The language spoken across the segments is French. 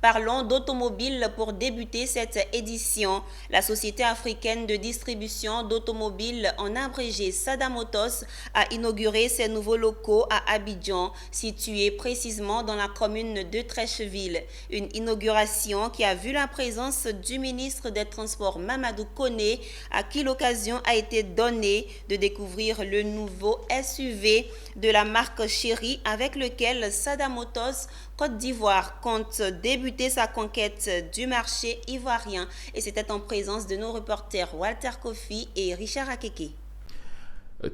Parlons d'automobile pour débuter cette édition. La société africaine de distribution d'automobiles en abrégé Sada Motors a inauguré ses nouveaux locaux à Abidjan, situés précisément dans la commune de Treichville. Une inauguration qui a vu la présence du ministre des Transports Mamadou Koné, à qui l'occasion a été donnée de découvrir le nouveau SUV de la marque Chery avec lequel Sada Motors Côte d'Ivoire compte débuter sa conquête du marché ivoirien, et c'était en présence de nos reporters Walter Kofi et Richard Akeke.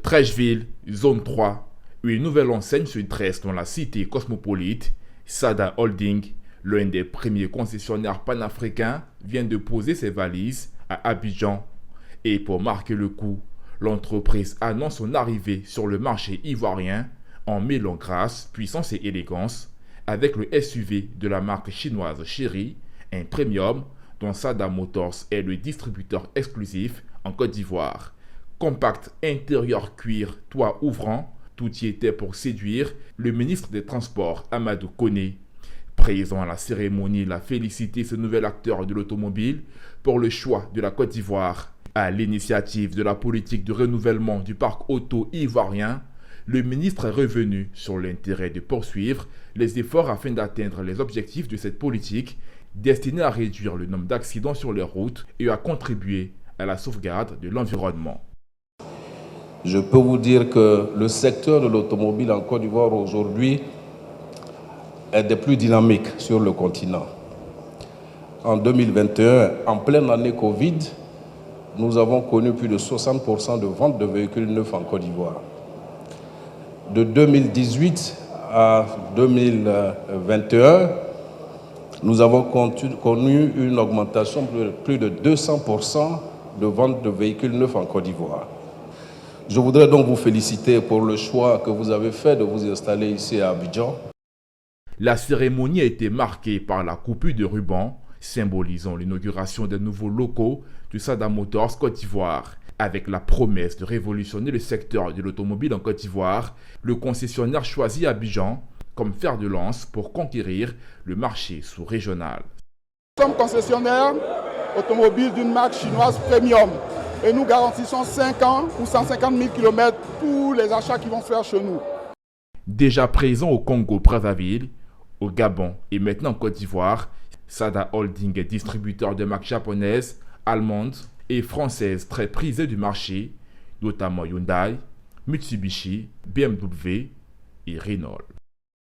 Treichville, zone 3, une nouvelle enseigne se dresse dans la cité cosmopolite. Sada Holding, l'un des premiers concessionnaires panafricains, vient de poser ses valises à Abidjan. Et pour marquer le coup, l'entreprise annonce son arrivée sur le marché ivoirien en mêlant grâce, puissance et élégance avec le SUV de la marque chinoise Chery, un premium dont Sada Motors est le distributeur exclusif en Côte d'Ivoire. Compact intérieur cuir, toit ouvrant, tout y était pour séduire le ministre des Transports Amadou Koné. Présent à la cérémonie, il a félicité ce nouvel acteur de l'automobile pour le choix de la Côte d'Ivoire. À l'initiative de la politique de renouvellement du parc auto ivoirien, le ministre est revenu sur l'intérêt de poursuivre les efforts afin d'atteindre les objectifs de cette politique destinée à réduire le nombre d'accidents sur les routes et à contribuer à la sauvegarde de l'environnement. Je peux vous dire que le secteur de l'automobile en Côte d'Ivoire aujourd'hui est des plus dynamiques sur le continent. En 2021, en pleine année Covid, nous avons connu plus de 60% de ventes de véhicules neufs en Côte d'Ivoire. De 2018 à 2021, nous avons connu une augmentation de plus de 200% de ventes de véhicules neufs en Côte d'Ivoire. Je voudrais donc vous féliciter pour le choix que vous avez fait de vous installer ici à Abidjan. La cérémonie a été marquée par la coupure de ruban, symbolisant l'inauguration des nouveaux locaux de Sada Motors Côte d'Ivoire. Avec la promesse de révolutionner le secteur de l'automobile en Côte d'Ivoire, le concessionnaire choisit Abidjan comme fer de lance pour conquérir le marché sous-régional. Nous sommes concessionnaires automobiles d'une marque chinoise premium et nous garantissons 5 ans ou 150 000 km pour les achats qu'ils vont faire chez nous. Déjà présent au Congo-Brazzaville, au Gabon et maintenant en Côte d'Ivoire, Sada Holding est distributeur de marques japonaises, allemandes et françaises très prisées du marché, notamment Hyundai, Mitsubishi, BMW et Renault.